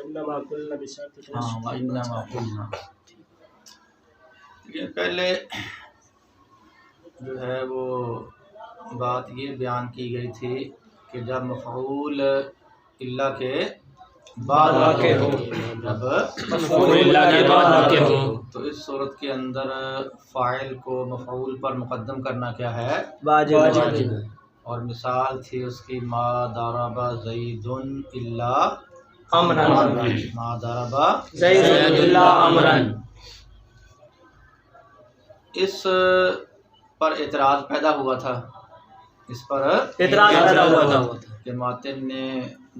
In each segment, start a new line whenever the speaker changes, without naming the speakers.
وَإِنَّمَا قُلْنَا بِشَرْطِ
ہاں وَإِنَّمَا قُلْنَا. یہ پہلے جو ہے وہ بات یہ بیان کی گئی تھی کہ جب مفعول الا کے بعد واقع ہو، جب
مفعول الا کے بعد واقع ہو
تو اس صورت کے اندر فاعل کو مفعول پر مقدم کرنا کیا ہے؟
واجب
ہے. اور مثال تھی اس کی ما ضرب زید الا
امرا
ما ضرب
زید الا امرا.
اس پر اعتراض پیدا ہوا تھا، اس پر
اعتراض پیدا ہوا تھا
کہ ماتن نے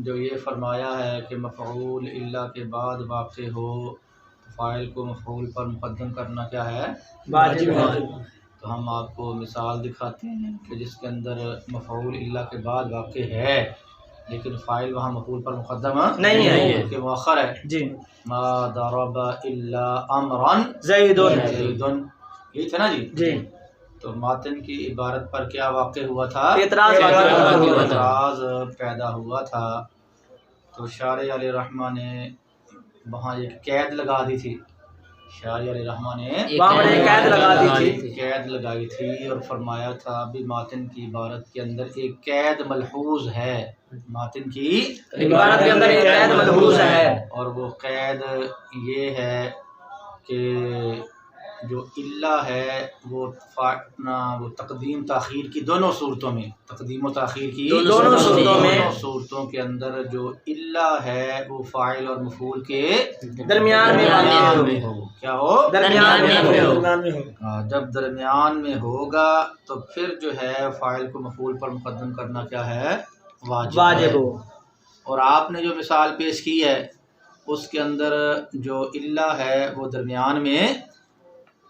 جو یہ فرمایا ہے کہ مفعول الا کے بعد واقع ہو تو فاعل کو مفعول پر مقدم کرنا کیا ہے؟
واجب ہے.
تو ہم آپ کو مثال دکھاتے ہیں کہ جس کے اندر مفعول الا کے بعد واقع ہے لیکن فاعل وہاں مفعول پر مقدم
نہیں ہے،
کہ مؤخر ہے.
جی
ما ضرب الا امرا
زید
زید، یہ تھا نا جی.
جی
تو ماتن کی عبارت پر کیا واقع ہوا تھا؟
اعتراض واقع ہوا تھا.
اعتراض پیدا ہوا تھا. تو شارح علیہ الرحمہ نے وہاں ایک قید لگا دی تھی. شارح علیہ الرحمہ نے
وہاں پر ایک قید لگا دی تھی،
قید لگائی تھی اور فرمایا تھا بھی ماتن کی عبارت کے اندر ایک قید ملحوظ ہے. ماتن کی
عبارت کے اندر ایک قید ملحوظ ہے،
اور وہ قید یہ ہے کہ جو الا ہے وہ وہ تقدیم تاخیر کی دونوں صورتوں میں، تقدیم و تاخیر کی
دونوں
صورتوں کے اندر جو الا ہے وہ فاعل اور مفعول کے
درمیان میں
ہو. کیا ہو؟
درمیان میں ہو.
جب درمیان میں ہوگا تو پھر جو ہے فاعل کو مفعول پر مقدم کرنا کیا ہے؟ واجب
ہو.
اور آپ نے جو مثال پیش کی ہے اس کے اندر جو الا ہے وہ درمیان میں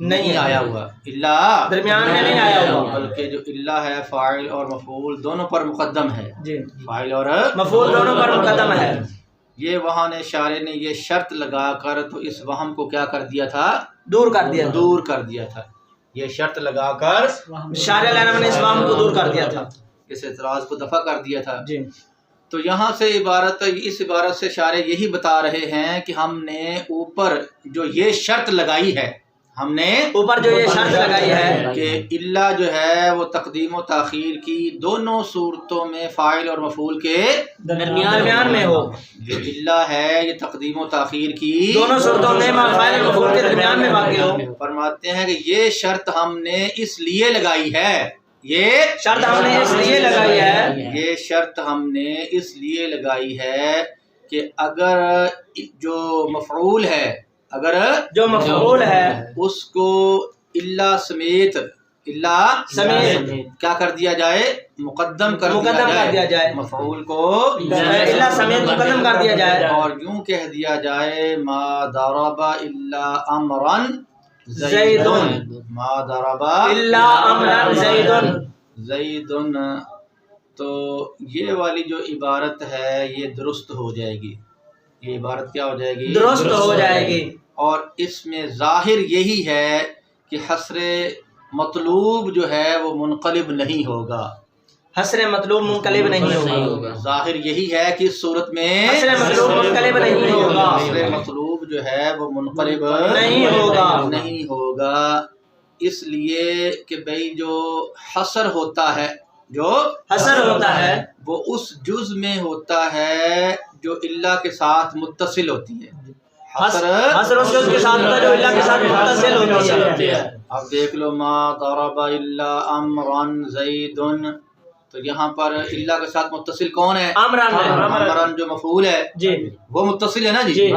نہیں آیا ہوا، الا
درمیان میں نہیں آیا ہوا،
بلکہ جو الا ہے فاعل اور مفعول دونوں پر مقدم ہے.
جی
فاعل اور
مفعول دونوں پر مقدم ہے.
یہ وہاں نے شارح نے یہ شرط لگا کر تو اس وہم کو کیا کر دیا تھا؟
دور کر دیا
تھا. یہ شرط لگا کر
شارح علیہ نے اس وہم کو دور کر دیا تھا،
اس اعتراض کو دفع کر دیا تھا.
جی
تو یہاں سے اس عبارت سے شارح یہی بتا رہے ہیں کہ ہم نے اوپر جو یہ شرط لگائی ہے، ہم نے
اوپر جو یہ شرط لگائی ہے
کہ الا جو ہے وہ تقدیم و تاخیر کی دونوں صورتوں میں فاعل اور مفعول کے
درمیان میں ہو.
جو الا ہے یہ تقدیم و تاخیر کی
دونوں صورتوں میں فاعل اور مفعول کے درمیان میں واقع ہو.
فرماتے ہیں کہ یہ شرط ہم نے اس لیے لگائی ہے، یہ
شرط ہم نے اس لیے لگائی ہے،
یہ شرط ہم نے اس لیے لگائی ہے کہ اگر جو مفعول ہے، اگر
جو مفعول ہے
اس کو الا سمیت کیا کر دیا جائے؟ مقدم کر دیا جائے. مفعول کو
الا سمیت مقدم کر دیا جائے
اور یوں کہہ دیا جائے ما ضرب الا امرا
زید،
ما ضرب
الا امرا
زید. تو یہ والی جو عبارت ہے یہ درست ہو جائے گی. یہ عبارت کیا ہو جائے گی؟
درست ہو جائے گی.
اور اس میں ظاہر یہی ہے کہ حصر مطلوب جو ہے وہ منقلب نہیں ہوگا.
حصر مطلوب منقلب نہیں ہوگا.
ظاہر یہی ہے کہ اس صورت میں
حصر مطلوب منقلب نہیں ہوگا.
حصر مطلوب جو ہے وہ منقلب نہیں ہوگا. اس لیے کہ بھئی جو حصر ہوتا ہے وہ اس جز میں ہوتا ہے جو الا کے ساتھ متصل ہوتی ہے.
حصر اس جز کے ساتھ ہوتا ہے جو الا کے ساتھ متصل ہوتی ہے.
اب دیکھ لو ما ضرب الا امرا زید، تو یہاں پر الا کے ساتھ متصل کون ہے؟ امرن جو مفعول ہے
جی
وہ متصل ہے نا جی.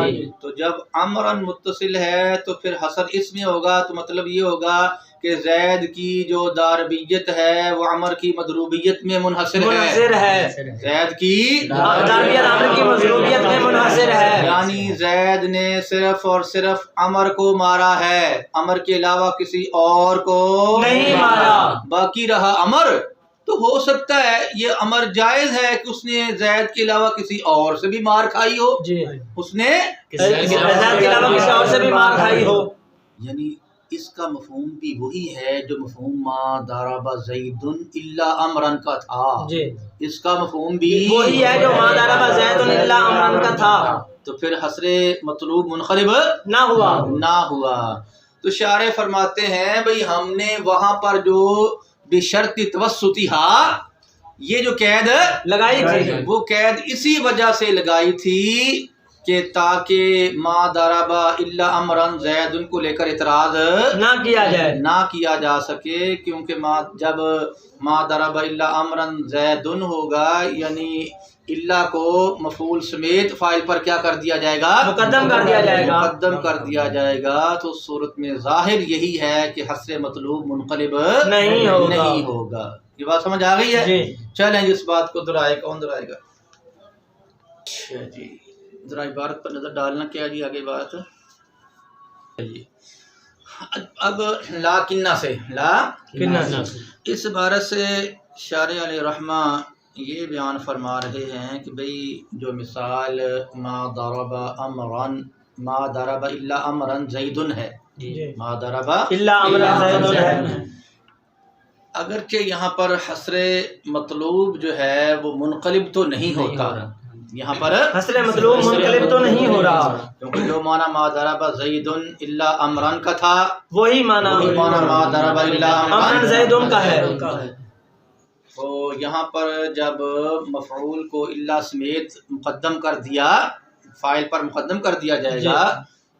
تو جب امرن متصل ہے تو پھر حصر اس میں ہوگا، تو مطلب یہ ہوگا کہ زید کی جو ضاربیت ہے وہ عمر کی مضروبیت میں منحصر ہے. زید کی
ضاربیت عمر کی مضروبیت میں منحصر ہے،
یعنی زید نے صرف اور صرف عمر کو مارا ہے، عمر کے علاوہ کسی اور کو
نہیں مارا.
باقی رہا عمر، تو ہو سکتا ہے یہ امر جائز ہے کہ اس نے زید کے علاوہ کسی اور سے بھی مار کھائی ہو. اس نے
زید کے علاوہ کسی اور سے بھی مار کھائی ہو.
یعنی اس کا مفہوم بھی وہی ہے جو مفہوم ما ضرب زید الا امرا کا تھا. اس کا مفہوم بھی
وہی ہے جو ما ضرب زید الا امرا کا تھا.
تو پھر حسر مطلوب منقلب
نہ ہوا۔
نہ ہوا۔ تو شارح فرماتے ہیں بھئی ہم نے وہاں پر جو بشرط توسطیھا یہ جو قید
لگائی تھی
وہ قید اسی وجہ سے لگائی تھی کہ تاکہ ما ضرب الا امرا زید کو لے کر اعتراض
نہ کیا جائے،
نہ کیا جا سکے، کیونکہ جب ما ضرب الا امرا زید ہوگا یعنی الا کو مفعول سمیت فاعل پر کیا کر دیا جائے گا؟
مقدم کر دیا جائے گا۔
مقدم کر دیا جائے گا۔ تو اس صورت میں ظاہر یہی ہے کہ حسر مطلوب منقلب نہیں ہوگا۔ یہ بات سمجھ آ گئی ہے؟
جی
چلیں اس بات کو دہرائے، کون دہرائے گا؟ اچھا جی، ذرا عبارت پر نظر ڈالنا کیا جی آگے بات جی۔ اب لاکنہ سے اس عبارت سے شارح علیہ رحمہ یہ بیان فرما رہے ہیں کہ بھئی جو مثال ما ضرب الا امرا زید ہے، ما ضرب
الا امرا زید ہے،
اگرچہ یہاں پر حسر مطلوب جو ہے وہ منقلب تو نہیں ہوتا، یہاں پر
حسر مطلوب منقلب تو نہیں ہو رہا،
کیونکہ جو معنی ما ضرب زید الا امرا کا تھا
وہی معنی
ما ضرب الا
امرا زید کا ہے۔
تو یہاں پر جب مفعول کو الا سمیت مقدم کر دیا، فاعل پر مقدم کر دیا جائے گا،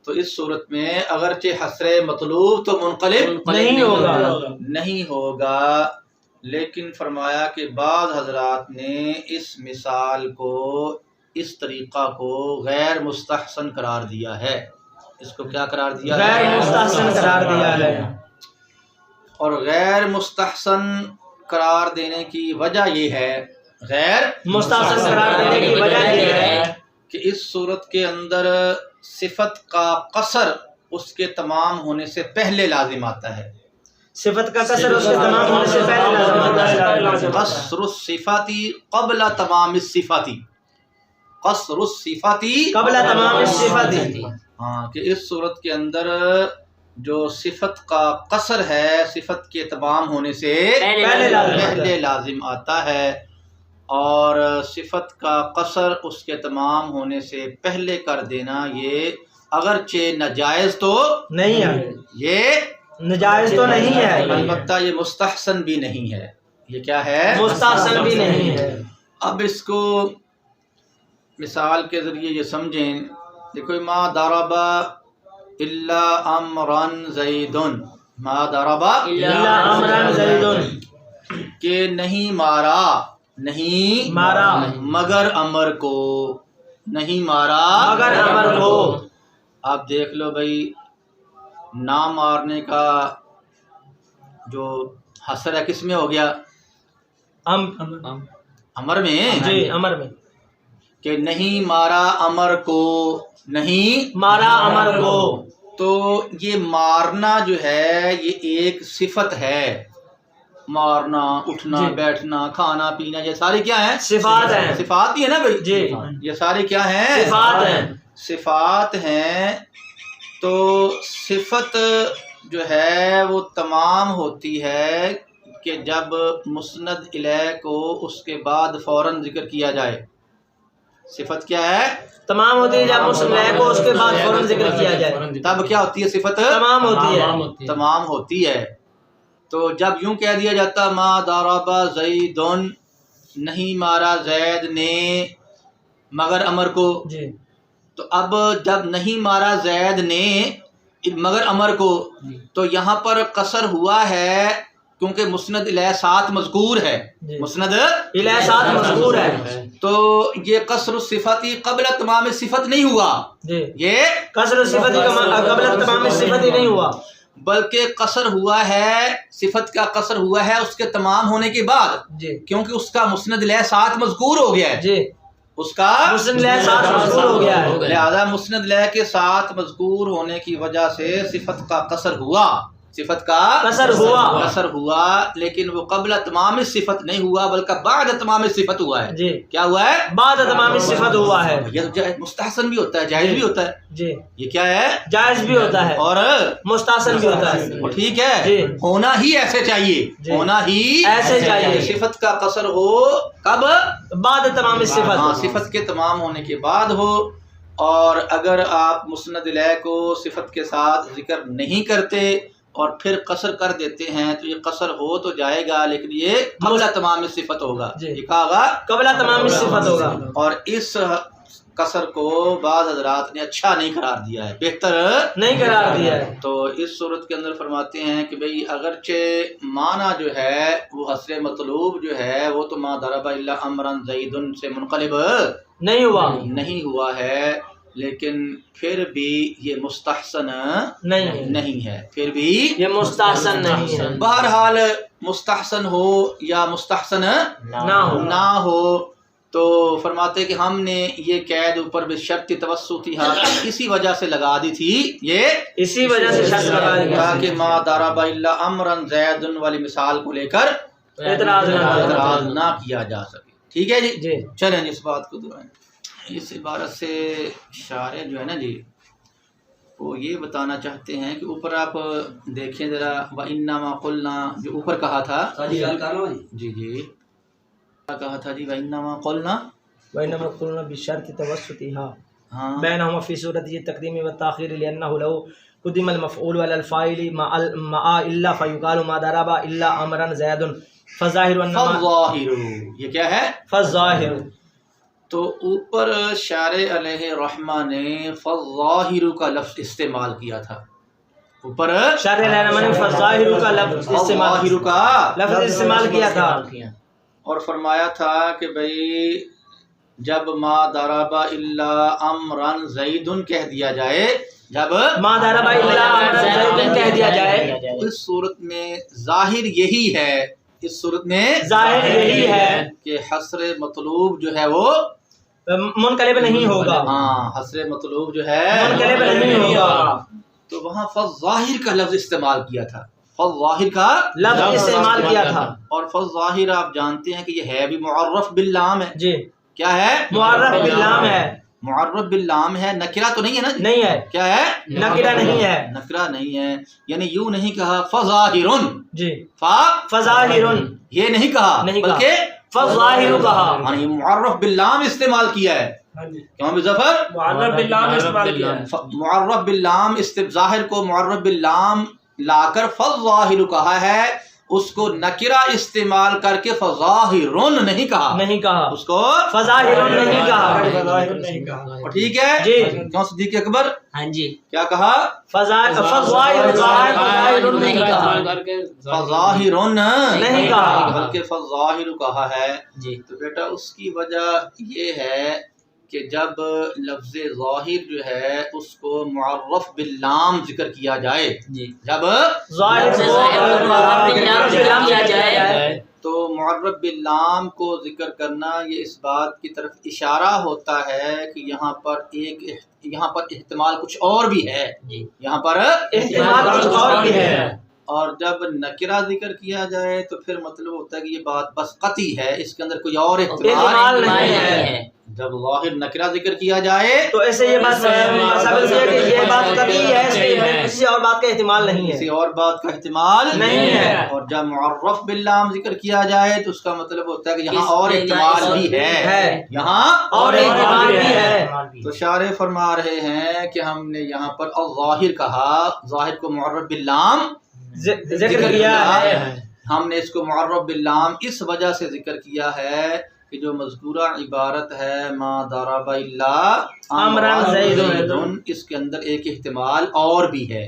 تو اس صورت میں اگرچہ حسر مطلوب تو منقلب نہیں ہوگا، لیکن فرمایا کہ بعض حضرات نے اس مثال کو، اس طریقہ کو غیر مستحسن قرار دیا ہے۔ اس کو کیا قرار دیا ہے؟
غیر مستحسن قرار دیا ہے۔
اور غیر مستحسن قرار دینے کی وجہ یہ ہے، غیر
مستحسن قرار دینے کی وجہ یہ ہے
کہ اس صورت کے اندر صفت کا قصر اس کے تمام ہونے سے پہلے لازم آتا ہے۔
صفت کا قصر اس کے تمام ہونے سے پہلے لازم آتا ہے۔
قصر الصفات قبل تمام الصفات، قصر الصفات
قبل تمام الصفات،
ہاں کہ اس صورت کے اندر جو صفت کا قصر ہے صفت کے تمام ہونے سے پہلے لازم آتا ہے، اور صفت کا قصر اس کے تمام ہونے سے پہلے کر دینا یہ اگرچہ ناجائز تو
نہیں ہے،
یہ
ناجائز تو نہیں ہے،
البتہ یہ مستحسن بھی نہیں ہے۔ یہ کیا ہے؟
مستحسن بھی نہیں ہے۔
اب اس کو مثال کے ذریعے یہ سمجھیں، دیکھو ما ضرب الا امرا زید، ما ضرب
الا امرا زید،
کہ نہیں مارا، نہیں
مارا
مگر امر کو، نہیں مارا
مگر امر کو۔
آپ دیکھ لو بھائی، نہ مارنے کا جو حسر ہے کس میں ہو گیا؟ امر میں،
جی امر میں،
کہ نہیں مارا امر کو، نہیں
مارا امر کو۔
تو یہ مارنا جو ہے یہ ایک صفت ہے، مارنا، اٹھنا، بیٹھنا، کھانا پینا، یہ سارے کیا ہیں؟
صفات ہیں،
صفات ہی ہے نا بھائی
جی
یہ سارے کیا ہیں؟
صفات ہیں،
صفات ہیں۔ تو صفت جو ہے وہ تمام ہوتی ہے کہ جب مسند الیہ کو اس کے بعد فوراً ذکر کیا جائے۔ صفت کیا ہے؟
تمام ہوتی ہے جب مسند کو اس کے بعد فوراً ذکر کیا جائے،
تب کیا ہوتی ہے؟ صفت
تمام ہوتی ہے،
تمام ہوتی ہے۔ تو جب یوں کہہ دیا جاتا ما ضرب زید، نہیں مارا زید نے مگر امر کو،
جی
تو اب جب نہیں مارا زید نے مگر امر کو، تو یہاں پر قصر ہوا ہے کیونکہ مسند الیہ ساتھ مذکور ہے، مسند
الیہ ساتھ مذکور ہے،
تو یہ قصر الصفاتی قبل تمام صفت نہیں ہوا،
جی
یہ
قصر صفت قبل تمام صفت ہی نہیں ہوا،
بلکہ قصر ہوا ہے، صفت کا قصر ہوا ہے اس کے تمام ہونے کے بعد،
جی
کیونکہ اس کا مسند الیہ ساتھ مذکور ہو گیا ہے،
جی
اس کا
مسند الیہ ساتھ مذکور ہو گیا ہے،
لہذا مسند الیہ کے ساتھ مذکور ہونے کی وجہ سے صفت کا قصر ہوا، صفت کا قصر ہوا، لیکن وہ قبل تمام صفت نہیں ہوا بلکہ بعد تمام صفت ہوا ہے۔
جی
کیا ہوا ہے؟
بعد تمام صفت ہوا ہے،
یہ مستحسن بھی ہوتا ہے، جائز بھی ہوتا ہے،
جی
یہ کیا ہے؟
جائز بھی ہوتا ہے
اور
مستحسن بھی ہوتا ہے،
وہ ٹھیک ہے،
جی
ہونا ہی ایسے چاہیے، ہونا ہی
ایسے چاہیے،
صفت کا قصر ہو کب؟
بعد تمام صفت،
ہاں صفت کے تمام ہونے کے بعد ہو، اور اگر آپ مسند الیہ کو صفت کے ساتھ ذکر نہیں کرتے اور پھر قصر کر دیتے ہیں تو یہ قصر ہو تو جائے گا، لیکن یہ قبل تمام صفت ہوگا، یہ کہا ہوگا
قبل تمام صفت ہوگا،
اور اس قصر کو بعض حضرات نے اچھا نہیں قرار دیا ہے، بہتر
نہیں قرار دیا ہے۔
تو اس صورت کے اندر فرماتے ہیں کہ بھئی اگرچہ معنی جو ہے وہ حسر مطلوب جو ہے وہ تو ما ضرب الا امرا زید سے منقلب نہیں ہوا ہے، لیکن پھر بھی یہ مستحسن نہیں ہے، پھر بھی
یہ مستحسن نہیں ہے۔
بہرحال مستحسن ہو یا مستحسن نہ ہو تو فرماتے کہ ہم نے یہ قید اوپر بشرط توسطیھا اسی وجہ سے لگا دی تھی، یہ
اسی وجہ سے شرط لگا دی
تاکہ ما ضرب الا امرا زید والی مثال کو لے کر
اعتراض
نہ کیا جا سکے۔ ٹھیک ہے جی، چلیں جی اس بات کو دہرائیں۔ اس عبارت سے شارح جو ہے نا جی وہ یہ بتانا چاہتے ہیں کہ اوپر آپ دیکھیں ذرا وَإِنَّمَا قُلْنَا جو اوپر کہا تھا جی کیا کہا تھا جی وَإِنَّمَا
قُلْنَا بِشَرْطِ تَوَسُّطِھَا بَيْنَهُمَا فِي صُورَتِ التَّقْدِيمِ وَالتَّأْخِيرِ لِأَنَّهُ لَوْ قُدِّمَ الْمَفْعُولُ عَلَى الْفَاعِلِ مَعَ إِلَّا فَيُقَالُ مَا ضَرَبَ إِلَّا أَمْرًا زَيْدٌ فَالظَّاهِرُ
یہ کیا ہے
فَالظَّاهِرُ
تو اوپر شارح علیہ رحمہ نے فَالظَّاهِرُ کا لفظ استعمال کیا تھا، اوپر
شارح علیہ رحمہ نے فَالظَّاهِرُ کا لفظ استعمال کیا تھا
اور فرمایا تھا کہ بھئی جب ما ضرب الا امرا زید کہہ دیا جائے، جب
ما ضرب الا امرا زید کہہ دیا جائے،
اس صورت میں ظاہر یہی ہے، اس صورت میں
ظاہر یہی ہے
کہ حسر مطلوب جو ہے وہ
منقلب نہیں ہوگا،
ہاں حسر مطلوب جو ہے
منقلب نہیں ہوگا،
تو وہاں فالظاہر کا لفظ استعمال کیا تھا، فالظاہر کا
لفظ استعمال کیا تھا،
اور فالظاہر آپ جانتے ہیں کہ یہ ہے بھی معرف باللام ہے،
جی
کیا ہے
معرف باللام ہے،
معرف باللام ہے، نکرہ تو نہیں ہے نا جی؟
نہیں ہے،
کیا ہے
نکرہ نہیں ہے،
نکرہ نہیں ہے، یعنی یوں نہیں کہا فظاہرن
جی
فظاہرن یہ نہیں کہا بلکہ
فظاہر کہا،
ہاں یہ معرف باللام استعمال کیا ہے، کیوں بھی ظفر
معرف باللام استعمال کیا ہے،
معرف باللام ظاہر کو معرف باللام لا کر فظاہر کہا ہے، اس کو نکرہ استعمال کر کے فظاہرن نہیں کہا، اس کو
فظاہرن نہیں کہا،
اور ٹھیک ہے
جی
کیوں صدیق اکبر
ہاں جی
کیا کہا
فظاہر نہیں کہا،
فظاہرن
نہیں کہا،
بلکہ فظاہر کہا ہے
جی
تو بیٹا اس کی وجہ یہ ہے کہ جب لفظ ظاہر جو ہے اس کو معرف باللام ذکر کیا جائے، جب
ظاہر کو معرف باللام کیا جائے
تو معرف باللام کو ذکر کرنا یہ اس بات کی طرف اشارہ ہوتا ہے کہ یہاں پر احتمال کچھ اور بھی ہے، یہاں پر
احتمال کچھ اور بھی ہے،
اور جب نکرہ ذکر کیا جائے تو پھر مطلب ہوتا ہے کہ یہ بات بس قطعی ہے، اس کے اندر کوئی اور احتمال نہیں ہے۔ جب ظاہر نکرہ ذکر کیا جائے
تو ایسے یہ بات ثابت ہے کہ یہ بات قطعی ہے، اس میں کسی اور بات کا احتمال نہیں ہے،
کسی اور بات کا احتمال
نہیں ہے،
اور جب معرف باللام ذکر کیا جائے تو اس کا مطلب ہوتا ہے کہ یہاں اور احتمال بھی ہے، یہاں
اور احتمال بھی ہے۔
تو شارح فرما رہے ہیں کہ ہم نے یہاں پر الظاہر کہا، ظاہر کو معرف باللام
ذکر کیا ہے،
ہم نے اس کو معرف باللام اس وجہ سے ذکر کیا ہے کہ جو مذکورہ عبارت ہے ما ضرب الا امرا زید، اس کے اندر ایک احتمال اور بھی ہے،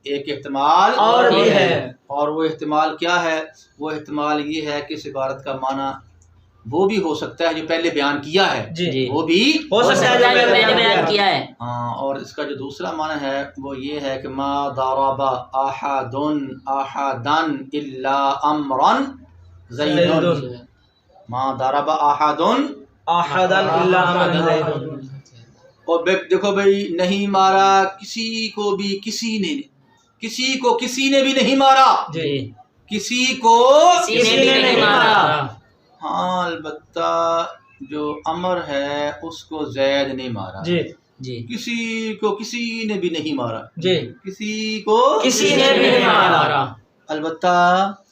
ایک احتمال
اور بھی ہے،
اور وہ احتمال کیا ہے؟ وہ احتمال یہ ہے کہ اس عبارت کا معنی وہ بھی ہو سکتا ہے جو پہلے بیان کیا ہے، وہ بھی
ہو سکتا ہے جو پہلے بیان کیا ہے،
ہاں، اور اس کا جو دوسرا معنی ہے وہ یہ ہے کہ ما ضرب احد احدا الا امرا زید، ما ضرب احد
احدا الا امرا زید،
اور دیکھو بھئی نہیں مارا کسی کو بھی کسی نے بھی نہیں مارا، کسی کو
کسی نے نہیں مارا،
ہاں البتہ جو امر ہے اس کو زید نے مارا، کسی کو کسی نے بھی نہیں مارا، کسی کو
کسی نے بھی نہیں مارا،
البتہ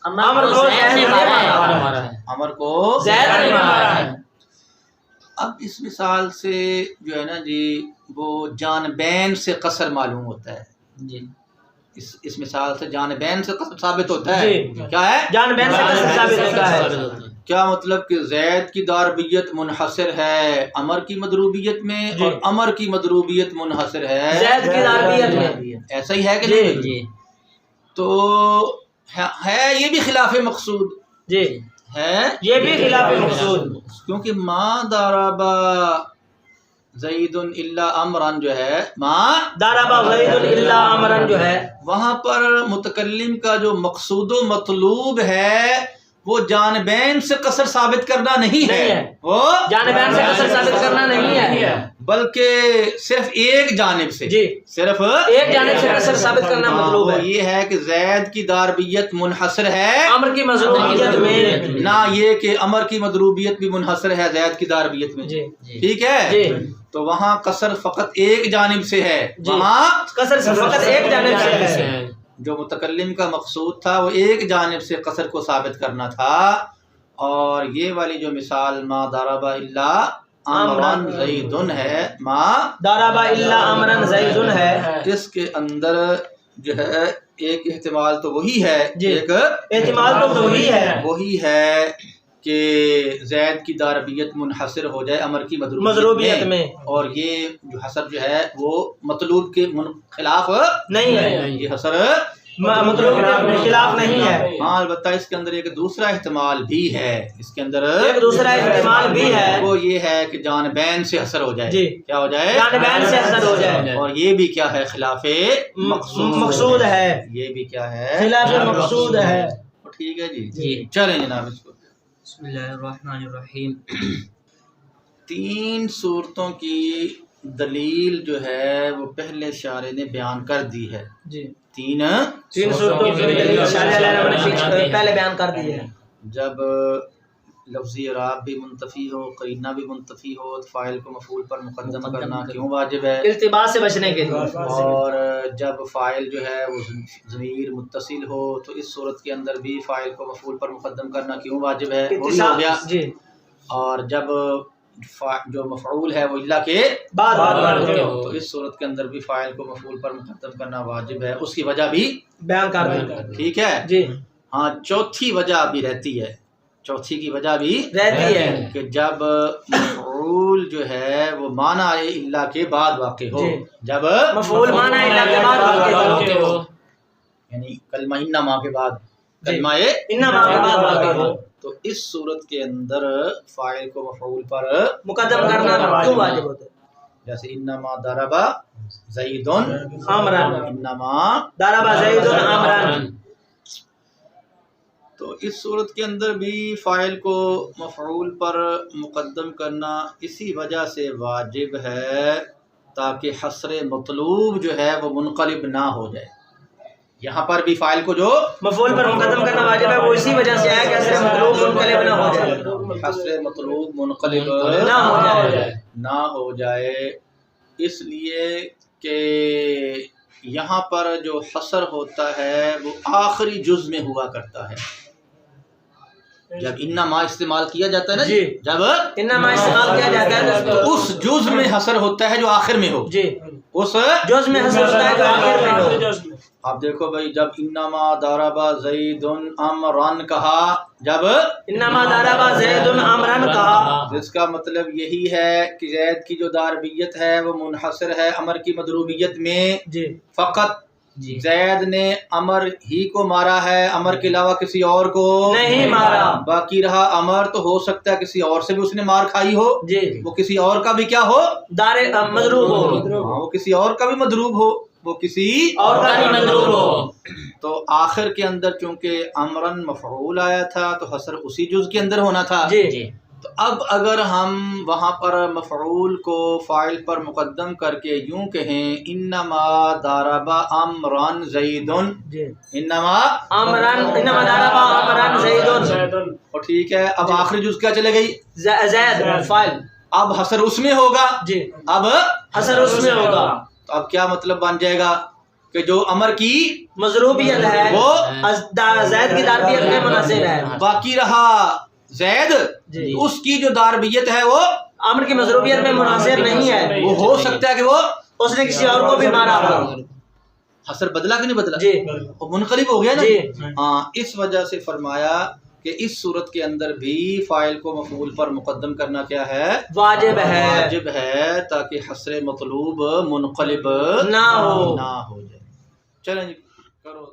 امر کو زید نے مارا،
امر کو
زید نے مارا ہے۔
اب اس مثال سے جو ہے نا جی وہ جانبین سے قصر معلوم ہوتا ہے.
جی
اس مثال سے جانبین سے قصر ثابت ہوتا ہے.
جی.
کیا ہے؟
جانبین سے قصر ثابت ہوتا ہے.
کیا مطلب کہ زید کی داربیت منحصر ہے امر کی مضروبیت میں
جی.
اور امر کی مضروبیت منحصر ہے
زید کی داربیت میں.
ایسا ہی ہے کہ
جی
نہیں؟
جی
تو ہے یہ بھی خلاف مقصود
جی
ہے،
یہ بھی خلاف مقصود.
کیونکہ ما ضربا زید الا امرن جو ہے، ما
ضربا زید الا امرن جو ہے،
وہاں پر متکلم کا جو مقصود و مطلوب ہے وہ جانبین سے قصر ثابت کرنا نہیں ہے، وہ
جانبین سے قصر ثابت کرنا نہیں ہے،
بلکہ صرف ایک جانب سے،
جی
صرف
ایک جانب سے قصر ثابت کرنا مطلوب ہے.
یہ ہے کہ زید کی داربیت منحصر ہے
امر کی مضروبیت میں،
نہ یہ کہ امر کی مضروبیت بھی منحصر ہے زید کی داربیت میں.
جی
ٹھیک ہے؟
جی.
تو وہاں قصر فقط ایک جانب سے ہے، وہاں
قصر فقط ایک جانب سے ہے.
جو متکلم کا مقصود تھا وہ ایک جانب سے قصر کو ثابت کرنا تھا. اور یہ والی جو مثال ما ضرب الا امرن زیدن ہے، ما
ضرب الا امرن زیدن ہے،
اس کے اندر جو ہے ایک احتمال تو وہی ہے،
جی
ایک
احتمال تو
وہی ہے کہ زید کی داربیت منحصر ہو جائے امر کی
مضروبیت میں،
اور یہ جو حصر جو ہے وہ مطلوب کے خلاف
نہیں ہے،
یہ حصر
مطلوب کے خلاف نہیں ہے.
ہاں البتہ اس کے اندر ایک دوسرا احتمال بھی ہے، اس کے اندر
ایک دوسرا احتمال بھی ہے،
وہ یہ ہے کہ جانبین سے حصر ہو جائے.
جی
کیا ہو جائے؟
جانبین سے حصر ہو جائے،
اور یہ بھی کیا ہے؟ خلاف
مقصود ہے.
یہ بھی کیا ہے؟
خلاف مقصود ہے.
ٹھیک ہے جی.
جی
چلیں جناب اس کو.
بسم اللہ الرحمن الرحیم.
3 صورتوں کی دلیل جو ہے وہ پہلے شارح نے بیان کر دی ہے.
جی
3
صورتوں کی دلیل شارح نے پہلے بیان کر دی ہے.
جب لفظی اعراب بھی منتفی ہو، قرینہ بھی منتفی ہو، تو فاعل کو مفعول پر مقدم کرنا کیوں واجب ہے؟
التباس سے بچنے کے لیے.
اور جب فاعل جو ہے وہ ضمیر متصل ہو تو اس صورت کے اندر بھی فاعل کو مفعول پر مقدم کرنا کیوں واجب ہے؟ وہ بھی ہو گیا.
جی.
اور جب جو مفعول ہے وہ الا کے
بعد
تو اس صورت کے اندر بھی فاعل کو مفعول پر مقدم کرنا واجب ہے. اس کی وجہ بھی
بیان کر دی.
ٹھیک ہے
جی.
ہاں چوتھی وجہ بھی رہتی ہے، چوتھی کی وجہ بھی
رہتی ہے
کہ جب مفعول جو ہے وہ معنی الا کے بعد واقع ہو. جب
مفعول معنی الا کے بعد واقع ہو،
یعنی کلمہ انما کے بعد، کلمہ
انما کے بعد واقع ہو،
تو اس صورت کے اندر فاعل کو مفعول پر
مقدم کرنا کیوں واجب ہوتا ہے؟
جیسے انما ضرب زید
امرن،
انما
ضرب زید امرن.
تو اس صورت کے اندر بھی فاعل کو مفعول پر مقدم کرنا اسی وجہ سے واجب ہے تاکہ حصر مطلوب جو ہے وہ منقلب نہ ہو جائے. یہاں پر بھی فاعل کو جو
مفعول پر مقدم کرنا واجب ہے وہ اسی وجہ سے ہے کہ حصر مطلوب منقلب نہ ہو جائے،
حصر مطلوب منقلب نہ ہو جائے. اس لیے کہ یہاں پر جو حصر ہوتا ہے وہ آخری جز میں ہوا کرتا ہے. جب انما استعمال کیا جاتا ہے نا،
جی
جب
انما استعمال کیا جاتا ہے
تو اس جز میں حصر ہوتا ہے جو آخر میں ہو.
جی
اس
جز میں حصر ہوتا ہے جو آخر میں ہو.
آپ دیکھو بھائی، جب انما ضرب زید امرن کہا، جب
انما ضرب زید امرن کہا،
جس کا مطلب یہی ہے کہ زید کی جو داربیت ہے وہ منحصر ہے امر کی مضروبیت میں.
جی
فقط زید نے امر ہی کو مارا ہے، امر کے علاوہ کسی اور کو
نہیں مارا.
باقی رہا امر تو ہو سکتا ہے کسی اور سے بھی اس نے مار کھائی ہو،
جی
وہ کسی اور کا بھی کیا ہو،
دار مضروب ہو،
وہ کسی اور کا بھی مضروب ہو، وہ کسی
اور کا بھی مضروب ہو.
تو آخر کے اندر چونکہ امرن مفعول آیا تھا تو حصر اسی جز کے اندر ہونا تھا.
جی
تو اب اگر ہم وہاں پر مفعول کو فاعل پر مقدم کر کے یوں کہیں انما ضرب امرن زید،
جی
انما
ضرب امرن زید،
اور ٹھیک ہے اب آخری جز کیا چلے گئی؟
زید فاعل.
اب حصر اس میں ہوگا.
جی
اب
حصر اس میں ہوگا.
تو اب کیا مطلب بن جائے گا کہ جو امر کی
مضروبیت ہے
وہ
زید کی داربیت میں منحصر ہے.
باقی رہا زید،
جی
اس کی جو داربیت ہے وہ
امر کی مضروبیت میں منحصر نہیں ہے،
وہ ہو سکتا ہے کہ وہ
اس نے کسی اور کو بھی مارا ہو.
حسر بدلا کہ نہیں بدلا؟
جی
وہ منقلب ہو گیا نا.
جی
ہاں اس وجہ سے فرمایا کہ اس صورت کے اندر بھی فاعل کو مفعول پر مقدم کرنا کیا ہے؟
واجب ہے،
واجب ہے، تاکہ حسر مطلوب منقلب
نہ ہو.
جائے. چلیں جی کرو.